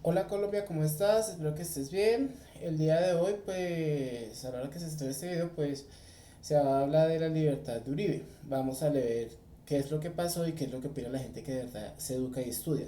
Hola Colombia, ¿cómo estás? Espero que estés bien. El día de hoy, pues, a la hora que se esté este video, pues, se va a hablar de la libertad de Uribe. Vamos a leer qué es lo que pasó y qué es lo que opina la gente que de verdad se educa y estudia.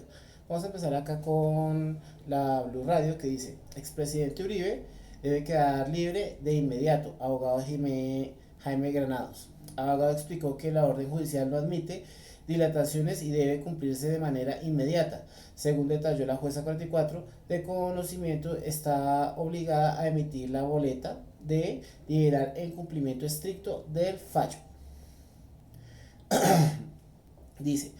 Vamos a empezar acá con la Blue Radio que dice, expresidente Uribe debe quedar libre de inmediato. Abogado Jaime Granados. Abogado explicó que la orden judicial no admite dilataciones y debe cumplirse de manera inmediata. Según detalló la jueza 44, de conocimiento está obligada a emitir la boleta de liberar en cumplimiento estricto del fallo. Dice,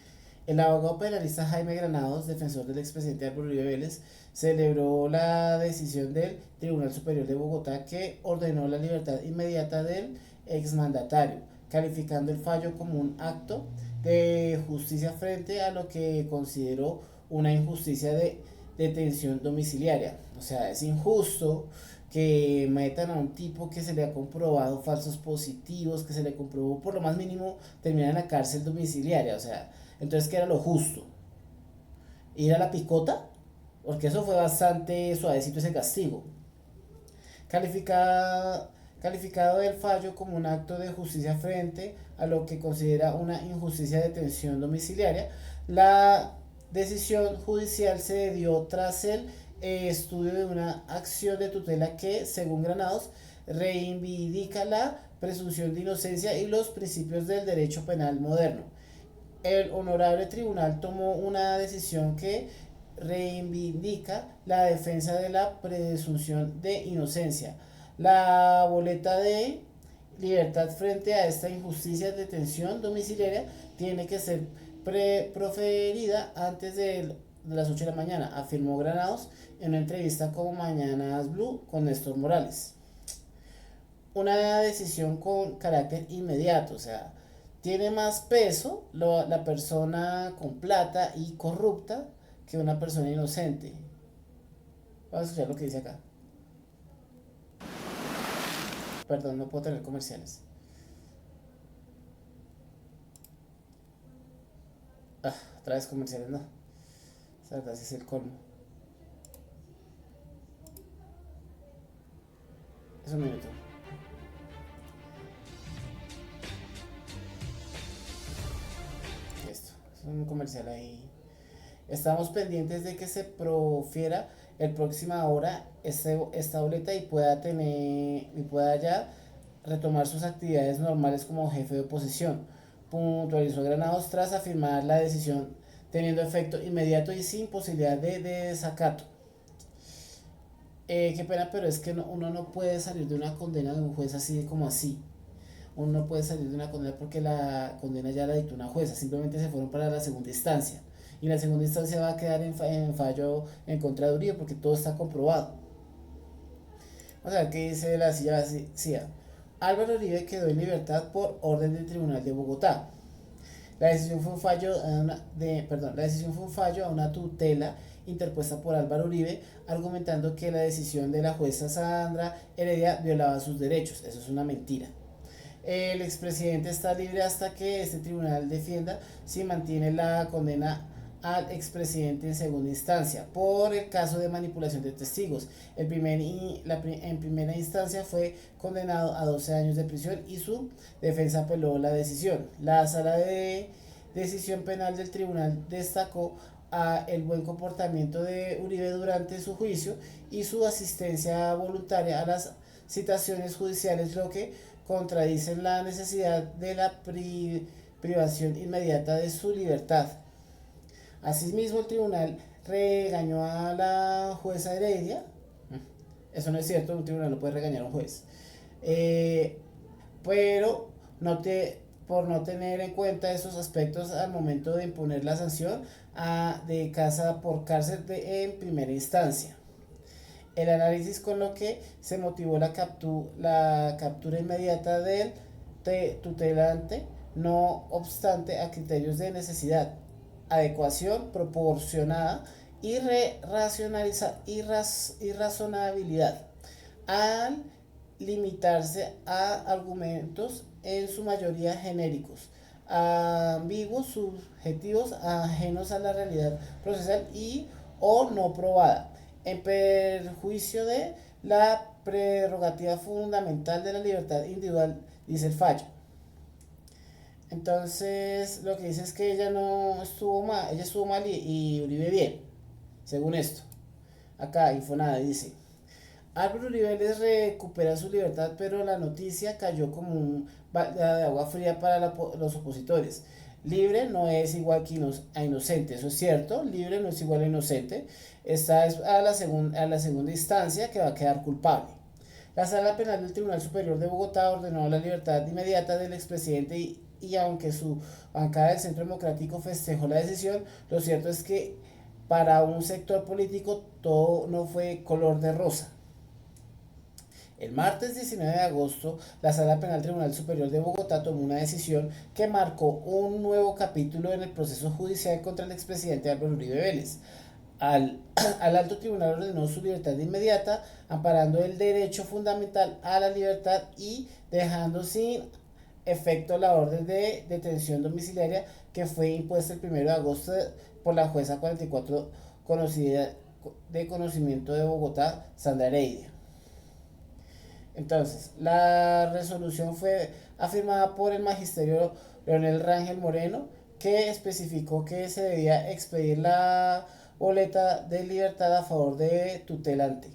el abogado penalista Jaime Granados, defensor del expresidente Álvaro Uribe Vélez, celebró la decisión del Tribunal Superior de Bogotá que ordenó la libertad inmediata del exmandatario, calificando el fallo como un acto de justicia frente a lo que consideró una injusticia de detención domiciliaria. O sea, es injusto que metan a un tipo que se le ha comprobado falsos positivos, que se le comprobó por lo más mínimo terminar en la cárcel domiciliaria. O sea, entonces, ¿qué era lo justo? ¿Ir a la picota? Porque eso fue bastante suavecito ese castigo. Calificada, calificado el fallo como un acto de justicia frente a lo que considera una injusticia de detención domiciliaria, la decisión judicial se dio tras el estudio de una acción de tutela que, según Granados, reivindica la presunción de inocencia y los principios del derecho penal moderno. El honorable tribunal tomó una decisión que reivindica la defensa de la presunción de inocencia. La boleta de libertad frente a esta injusticia de detención domiciliaria tiene que ser proferida antes de las 8 de la mañana, afirmó Granados en una entrevista con Mañanas Blue con Néstor Morales. Una decisión con carácter inmediato, o sea, tiene más peso la persona con plata y corrupta que una persona inocente. Vamos a escuchar lo que dice acá. Perdón, no puedo tener comerciales. Ah, otra vez comerciales, no. Esa verdad sí es el colmo. Es un minuto. Esto. Es un comercial ahí. Estamos pendientes de que se profiera el próxima hora esta boleta y pueda ya retomar sus actividades normales como jefe de oposición. Puntualizó Granados tras afirmar la decisión teniendo efecto inmediato y sin posibilidad de desacato. Qué pena, pero es que uno no puede salir de una condena de un juez así como así. Uno no puede salir de una condena porque la condena ya la dictó una jueza, simplemente se fueron para la segunda instancia. Y la segunda instancia va a quedar en fallo en contra de Uribe porque todo está comprobado. Vamos a ver qué dice la silla vacía. Álvaro Uribe quedó en libertad por orden del Tribunal de Bogotá. La decisión fue un fallo la decisión fue un fallo a una tutela interpuesta por Álvaro Uribe, argumentando que la decisión de la jueza Sandra Heredia violaba sus derechos. Eso es una mentira. El expresidente está libre hasta que este tribunal defienda si mantiene la condena al expresidente en segunda instancia por el caso de manipulación de testigos. En primera instancia fue condenado a 12 años de prisión y su defensa apeló la decisión. La sala de decisión penal del tribunal destacó el buen comportamiento de Uribe durante su juicio y su asistencia voluntaria a las citaciones judiciales, lo que contradicen la necesidad de la privación inmediata de su libertad. Asimismo, el tribunal regañó a la jueza Heredia. Eso no es cierto, un tribunal no puede regañar a un juez. Eh, pero no te, por no tener en cuenta esos aspectos al momento de imponer la sanción de casa por cárcel en primera instancia. El análisis con lo que se motivó la captura inmediata del tutelante, no obstante a criterios de necesidad, adecuación proporcionada y, y razonabilidad, al limitarse a argumentos en su mayoría genéricos, ambiguos, subjetivos, ajenos a la realidad procesal y o no probada, en perjuicio de la prerrogativa fundamental de la libertad individual, dice el fallo. Entonces, lo que dice es que ella no estuvo mal, ella estuvo mal y Uribe bien, según esto. Acá, Infonada dice: Álvaro Uribe les recupera su libertad, pero la noticia cayó como un balde de agua fría para los opositores. Libre no es igual que a inocente, eso es cierto, libre no es igual a inocente. Esta es a la segunda instancia que va a quedar culpable. La Sala Penal del Tribunal Superior de Bogotá ordenó la libertad inmediata del expresidente y aunque su bancada del Centro Democrático festejó la decisión, lo cierto es que para un sector político todo no fue color de rosa. El martes 19 de agosto, la Sala Penal Tribunal Superior de Bogotá tomó una decisión que marcó un nuevo capítulo en el proceso judicial contra el expresidente Álvaro Uribe Vélez. Al alto tribunal ordenó su libertad inmediata, amparando el derecho fundamental a la libertad y dejando sin efecto la orden de detención domiciliaria que fue impuesta el 1 de agosto por la jueza 44 conocida de conocimiento de Bogotá, Sandra Heredia. Entonces, la resolución fue afirmada por el magisterio Leonel Rangel Moreno, que especificó que se debía expedir la boleta de libertad a favor de tutelante.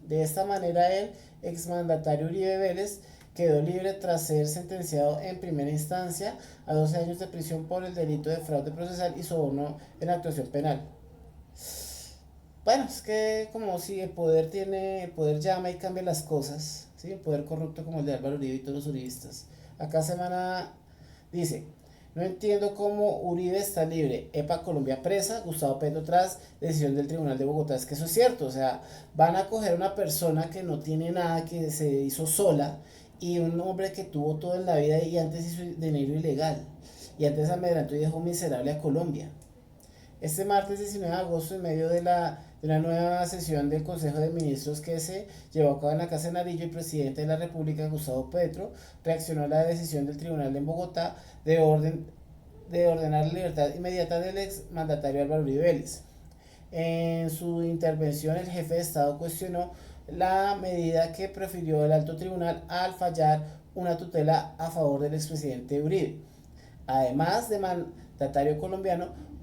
De esta manera, el exmandatario Uribe Vélez quedó libre tras ser sentenciado en primera instancia a 12 años de prisión por el delito de fraude procesal y soborno en actuación penal. Bueno, es que como si el poder llama y cambia las cosas, ¿sí? El poder corrupto como el de Álvaro Uribe y todos los uribistas. Acá Semana dice: no entiendo cómo Uribe está libre, EPA Colombia presa, Gustavo Petro tras decisión del Tribunal de Bogotá. Es que eso es cierto, o sea, van a coger a una persona que no tiene nada, que se hizo sola, y un hombre que tuvo todo en la vida y antes hizo dinero ilegal, y antes amedrentó y dejó miserable a Colombia. Este martes 19 de agosto, en medio de una nueva sesión del Consejo de Ministros que se llevó a cabo en la Casa de Nariño, el presidente de la República, Gustavo Petro, reaccionó a la decisión del tribunal en Bogotá de ordenar la libertad inmediata del exmandatario Álvaro Uribe Vélez. En su intervención, el jefe de Estado cuestionó la medida que prefirió el alto tribunal al fallar una tutela a favor del expresidente Uribe. Además, el mandatario colombiano,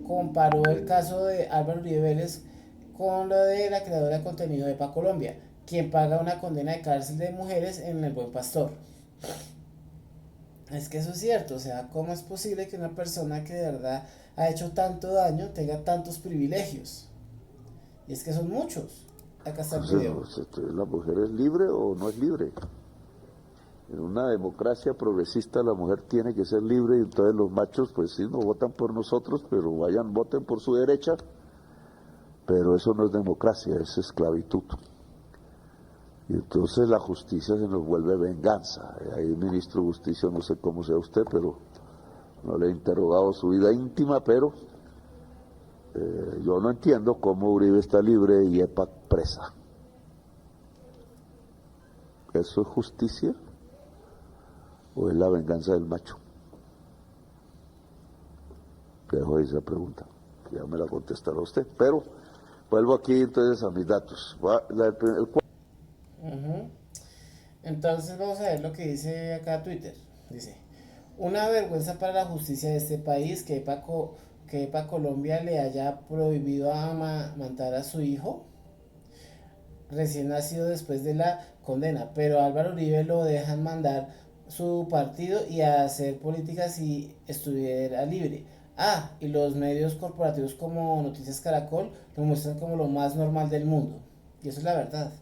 comparó el caso de Álvaro Uribe Vélez con lo de la creadora de contenido de EPA Colombia, quien paga una condena de cárcel de mujeres en El Buen Pastor. Es que eso es cierto, o sea, ¿cómo es posible que una persona que de verdad ha hecho tanto daño tenga tantos privilegios? Y es que son muchos. Acá está el video. ¿La mujer es libre o no es libre? En una democracia progresista la mujer tiene que ser libre y entonces los machos pues sí, no votan por nosotros, pero voten por su derecha, pero eso no es democracia, es esclavitud. Y entonces la justicia se nos vuelve venganza. Ahí el ministro de Justicia, no sé cómo sea usted, pero no le he interrogado su vida íntima, pero yo no entiendo cómo Uribe está libre y EPA presa. ¿Eso es justicia? ¿O es la venganza del macho? Dejo esa pregunta, ya me la contestará usted. Pero vuelvo aquí entonces a mis datos. Entonces vamos a ver lo que dice acá Twitter. Dice: una vergüenza para la justicia de este país que EPA Colombia le haya prohibido amamantar a su hijo recién nacido después de la condena, pero a Álvaro Uribe lo dejan mandar su partido y a hacer política si estuviera libre. Y los medios corporativos como Noticias Caracol lo muestran como lo más normal del mundo. Y eso es la verdad.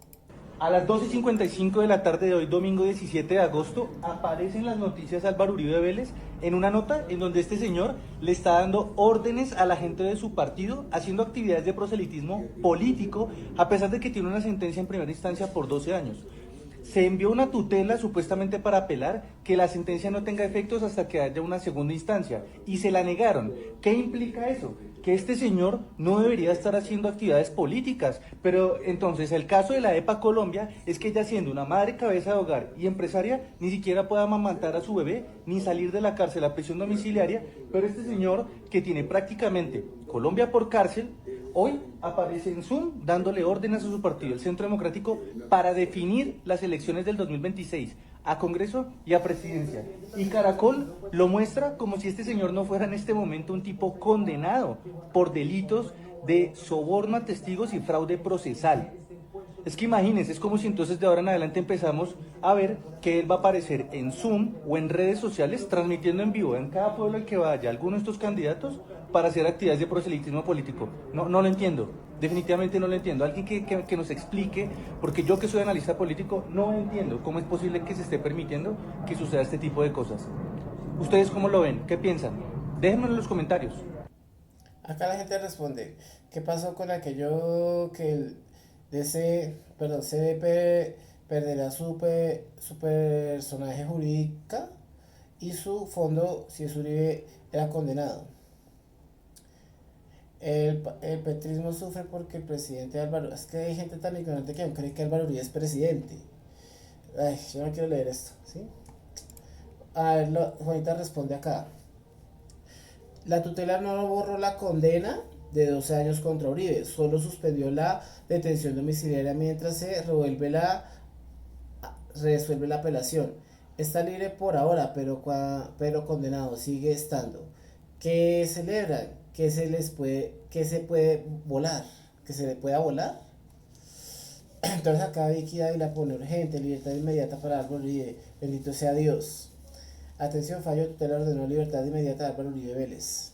A las 12:55 de la tarde de hoy, domingo 17 de agosto, aparecen las noticias Álvaro Uribe Vélez en una nota en donde este señor le está dando órdenes a la gente de su partido, haciendo actividades de proselitismo político, a pesar de que tiene una sentencia en primera instancia por 12 años. Se envió una tutela supuestamente para apelar que la sentencia no tenga efectos hasta que haya una segunda instancia, y se la negaron. ¿Qué implica eso? Que este señor no debería estar haciendo actividades políticas, pero entonces el caso de la EPA Colombia es que ella, siendo una madre cabeza de hogar y empresaria, ni siquiera puede amamantar a su bebé ni salir de la cárcel a prisión domiciliaria, pero este señor, que tiene prácticamente Colombia por cárcel, hoy aparece en Zoom dándole órdenes a su partido, el Centro Democrático, para definir las elecciones del 2026 a Congreso y a Presidencia. Y Caracol lo muestra como si este señor no fuera en este momento un tipo condenado por delitos de soborno a testigos y fraude procesal. Es que imagínense, es como si entonces de ahora en adelante empezamos a ver que él va a aparecer en Zoom o en redes sociales transmitiendo en vivo en cada pueblo al que vaya alguno de estos candidatos para hacer actividades de proselitismo político. No lo entiendo, definitivamente no lo entiendo. Alguien que nos explique, porque yo, que soy analista político, no entiendo cómo es posible que se esté permitiendo que suceda este tipo de cosas. ¿Ustedes cómo lo ven? ¿Qué piensan? Déjenmelo en los comentarios. Acá la gente responde, ¿qué pasó con aquello que CDP perderá su personaje jurídica y su fondo si es Uribe era condenado? El petrismo sufre porque el presidente Álvaro... Es que hay gente tan ignorante que aún cree que Álvaro Uribe es presidente. Ay, yo no quiero leer esto, ¿sí? A ver, Juanita responde acá. La tutela no borró la condena de 12 años contra Uribe, solo suspendió la detención domiciliaria mientras se resuelve la apelación. Está libre por ahora, pero condenado sigue estando. ¿Qué celebran? ¿Que se puede volar? ¿Que se le pueda volar? Entonces acá Vicky Dávila pone urgente, libertad inmediata para Álvaro Uribe, bendito sea Dios. Atención, fallo de tutela ordenó libertad inmediata a Álvaro Uribe Vélez.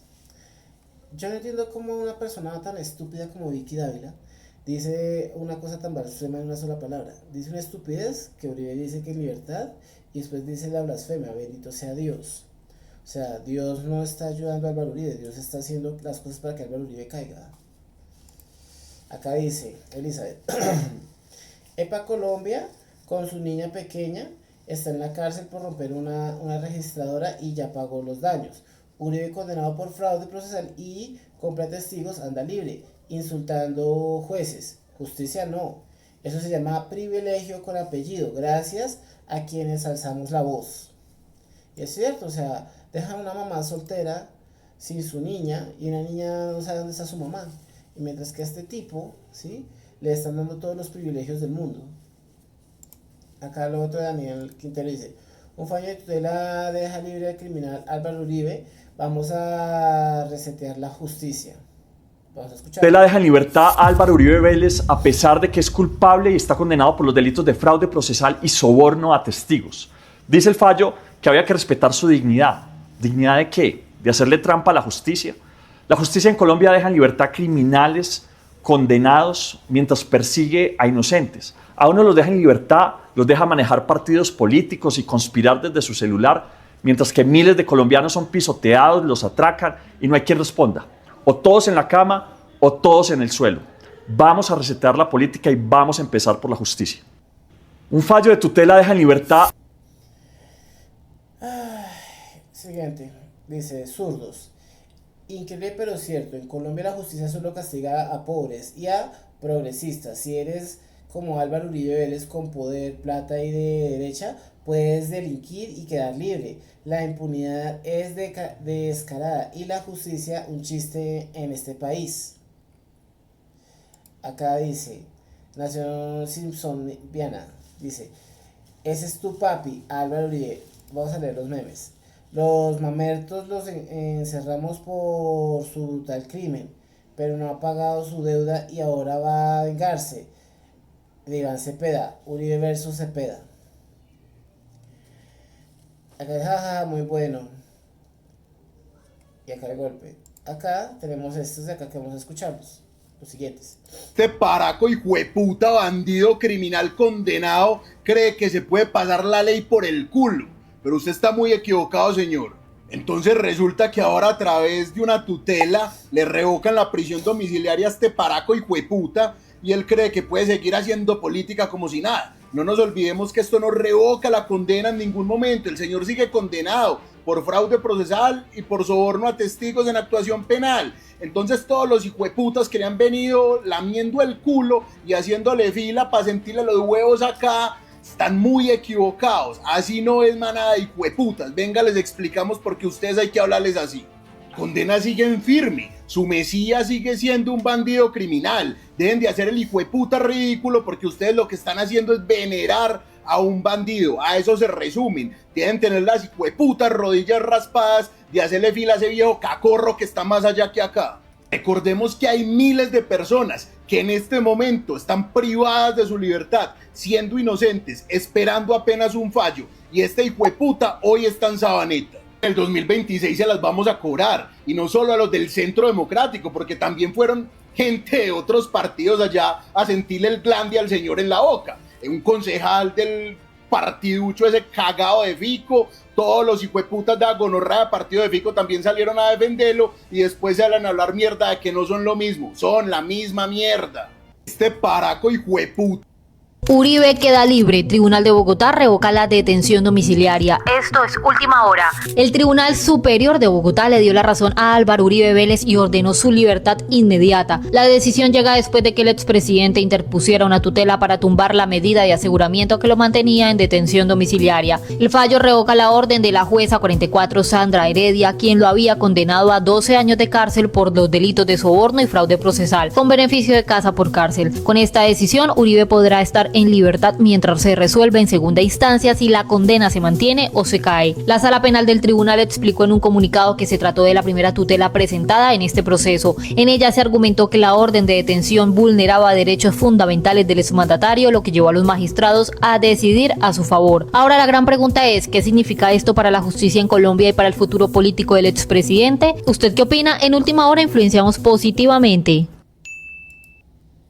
Yo no entiendo cómo una persona tan estúpida como Vicky Dávila dice una cosa tan blasfema en una sola palabra. Dice una estupidez, que Uribe dice que es libertad, y después dice la blasfemia, bendito sea Dios. O sea, Dios no está ayudando a Álvaro Uribe, Dios está haciendo las cosas para que Álvaro Uribe caiga. Acá dice Elizabeth, EPA Colombia, con su niña pequeña, está en la cárcel por romper una registradora y ya pagó los daños. Uribe, condenado por fraude procesal y compra testigos, anda libre, insultando jueces. Justicia no. Eso se llama privilegio con apellido, gracias a quienes alzamos la voz. Y es cierto, o sea, dejan a una mamá soltera sin su niña y una niña no sabe dónde está su mamá. Y mientras que a este tipo, ¿sí?, le están dando todos los privilegios del mundo. Acá lo otro de Daniel Quintero dice, un fallo de tutela deja libre al criminal Álvaro Uribe, vamos a resetear la justicia. Vamos a escuchar. Tutela deja en libertad a Álvaro Uribe Vélez a pesar de que es culpable y está condenado por los delitos de fraude procesal y soborno a testigos. Dice el fallo que había que respetar su dignidad. ¿Dignidad de qué? ¿De hacerle trampa a la justicia? La justicia en Colombia deja en libertad criminales condenados mientras persigue a inocentes. A uno los deja en libertad, los deja manejar partidos políticos y conspirar desde su celular, mientras que miles de colombianos son pisoteados, los atracan y no hay quien responda. O todos en la cama o todos en el suelo. Vamos a resetear la política y vamos a empezar por la justicia. Un fallo de tutela deja en libertad. Siguiente, dice, zurdos. Increíble pero cierto, en Colombia la justicia solo castiga a pobres y a progresistas. Si eres como Álvaro Uribe Vélez con poder, plata y de derecha, puedes delinquir y quedar libre. La impunidad es descarada y la justicia un chiste en este país. Acá dice, Nación Simpsoniana, dice, ese es tu papi, Álvaro Uribe. Vamos a leer los memes. Los mamertos los encerramos por su brutal crimen, pero no ha pagado su deuda y ahora va a vengarse. De Iván Cepeda, Uribe versus Cepeda. Acá es jaja, muy bueno. Y acá el golpe. Acá tenemos estos de acá que vamos a escucharlos. Los siguientes. Este paraco hijueputa bandido criminal condenado cree que se puede pasar la ley por el culo. Pero usted está muy equivocado, señor. Entonces resulta que ahora a través de una tutela le revocan la prisión domiciliaria a este paraco hijueputa y él cree que puede seguir haciendo política como si nada. No nos olvidemos que esto no revoca la condena en ningún momento. El señor sigue condenado por fraude procesal y por soborno a testigos en actuación penal. Entonces todos los hijueputas que le han venido lamiendo el culo y haciéndole fila para sentirle los huevos acá, están muy equivocados. Así no es, manada de hijueputas. Venga, les explicamos por qué ustedes hay que hablarles así. Condenas siguen firme, su mesías sigue siendo un bandido criminal. Dejen de hacer el hijueputa ridículo, porque ustedes lo que están haciendo es venerar a un bandido. A eso se resumen. Deben tener las hijueputas rodillas raspadas de hacerle fila a ese viejo cacorro que está más allá que acá. Recordemos que hay miles de personas que en este momento están privadas de su libertad, siendo inocentes, esperando apenas un fallo, y este hijueputa hoy está en Sabaneta. El 2026 se las vamos a cobrar, y no solo a los del Centro Democrático, porque también fueron gente de otros partidos allá a sentirle el glande al señor en la boca. Un concejal del partiducho ese cagado de Fico, todos los hijueputas de la gonorrea de partido de Fico también salieron a defenderlo, y después se hablan a hablar mierda de que no son lo mismo, son la misma mierda. Este paraco hijueputa. Uribe queda libre. Tribunal de Bogotá revoca la detención domiciliaria. Esto es Última Hora. El Tribunal Superior de Bogotá le dio la razón a Álvaro Uribe Vélez y ordenó su libertad inmediata. La decisión llega después de que el expresidente interpusiera una tutela para tumbar la medida de aseguramiento que lo mantenía en detención domiciliaria. El fallo revoca la orden de la jueza 44 Sandra Heredia, quien lo había condenado a 12 años de cárcel por los delitos de soborno y fraude procesal, con beneficio de casa por cárcel. Con esta decisión, Uribe podrá estar en libertad mientras se resuelve en segunda instancia si la condena se mantiene o se cae. La Sala Penal del Tribunal explicó en un comunicado que se trató de la primera tutela presentada en este proceso. En ella se argumentó que la orden de detención vulneraba derechos fundamentales del exmandatario, lo que llevó a los magistrados a decidir a su favor. Ahora la gran pregunta es, ¿qué significa esto para la justicia en Colombia y para el futuro político del expresidente? ¿Usted qué opina? En Última Hora influenciamos positivamente.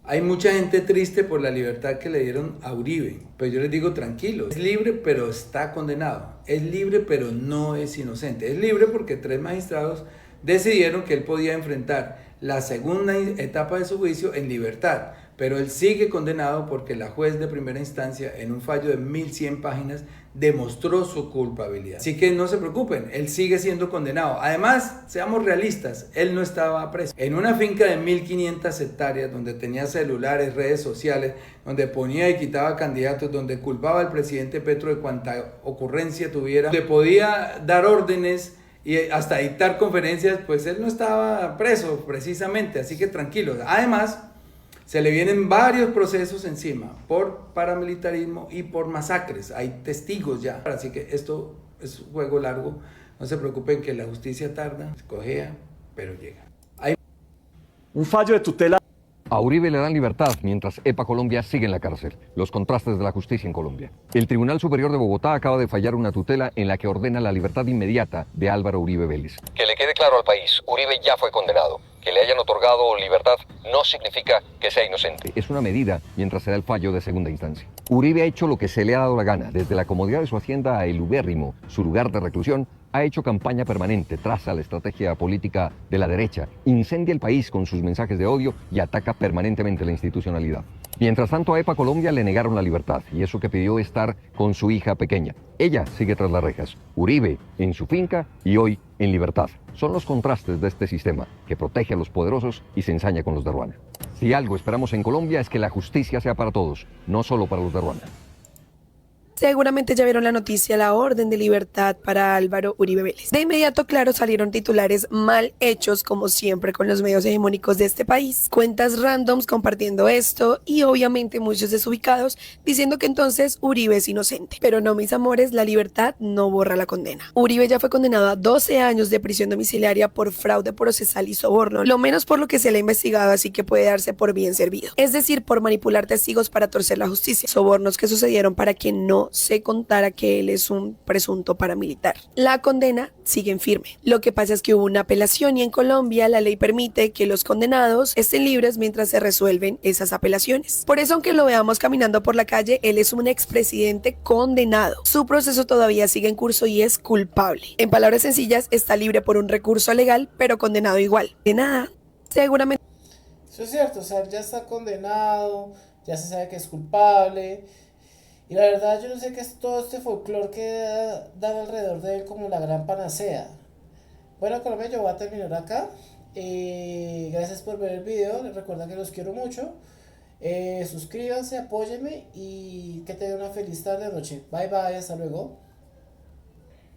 Hay mucha gente triste por la libertad que le dieron a Uribe, pero yo les digo tranquilo, es libre pero está condenado, es libre pero no es inocente, es libre porque 3 magistrados decidieron que él podía enfrentar la segunda etapa de su juicio en libertad, pero él sigue condenado porque la juez de primera instancia en un fallo de 1100 páginas demostró su culpabilidad. Así que no se preocupen, él sigue siendo condenado. Además, seamos realistas, él no estaba preso. En una finca de 1500 hectáreas donde tenía celulares, redes sociales, donde ponía y quitaba candidatos, donde culpaba al presidente Petro de cuanta ocurrencia tuviera, donde podía dar órdenes y hasta dictar conferencias, pues él no estaba preso precisamente, así que tranquilos. Además, se le vienen varios procesos encima por paramilitarismo y por masacres. Hay testigos ya. Así que esto es un juego largo. No se preocupen que la justicia tarda, cojea, pero llega. Un fallo de tutela. A Uribe le dan libertad mientras EPA Colombia sigue en la cárcel. Los contrastes de la justicia en Colombia. El Tribunal Superior de Bogotá acaba de fallar una tutela en la que ordena la libertad inmediata de Álvaro Uribe Vélez. Que le quede claro al país, Uribe ya fue condenado. Que le hayan otorgado libertad no significa que sea inocente. Es una medida mientras se da el fallo de segunda instancia. Uribe ha hecho lo que se le ha dado la gana. Desde la comodidad de su hacienda a El Ubérrimo, su lugar de reclusión, ha hecho campaña permanente, traza la estrategia política de la derecha, incendia el país con sus mensajes de odio y ataca permanentemente la institucionalidad. Mientras tanto, a EPA Colombia le negaron la libertad y eso que pidió estar con su hija pequeña. Ella sigue tras las rejas. Uribe en su finca y hoy en libertad. Son los contrastes de este sistema que protege a los poderosos y se ensaña con los de Ruana. Si algo esperamos en Colombia es que la justicia sea para todos, no solo para los de Ruana. Seguramente ya vieron la noticia, la orden de libertad para Álvaro Uribe Vélez. De inmediato, claro, salieron titulares mal hechos, como siempre con los medios hegemónicos de este país. Cuentas randoms compartiendo esto y obviamente muchos desubicados diciendo que entonces Uribe es inocente. Pero no, mis amores, la libertad no borra la condena. Uribe ya fue condenado a 12 años de prisión domiciliaria por fraude procesal y soborno, lo menos por lo que se le ha investigado, así que puede darse por bien servido. Es decir, por manipular testigos para torcer la justicia. Sobornos que sucedieron para que no se contara que él es un presunto paramilitar. La condena sigue en firme. Lo que pasa es que hubo una apelación y en Colombia la ley permite que los condenados estén libres mientras se resuelven esas apelaciones. Por eso, aunque lo veamos caminando por la calle, él es un expresidente condenado. Su proceso todavía sigue en curso y es culpable. En palabras sencillas, está libre por un recurso legal, pero condenado igual. De nada, seguramente. Eso es cierto, o sea, ya está condenado, ya se sabe que es culpable. Y la verdad yo no sé qué es todo este folclore que dan alrededor de él como la gran panacea. Bueno, Colombia, yo voy a terminar acá. Gracias por ver el video. Les recuerdo que los quiero mucho. Suscríbanse, apóyenme y que tengan una feliz tarde o noche. Bye bye, hasta luego.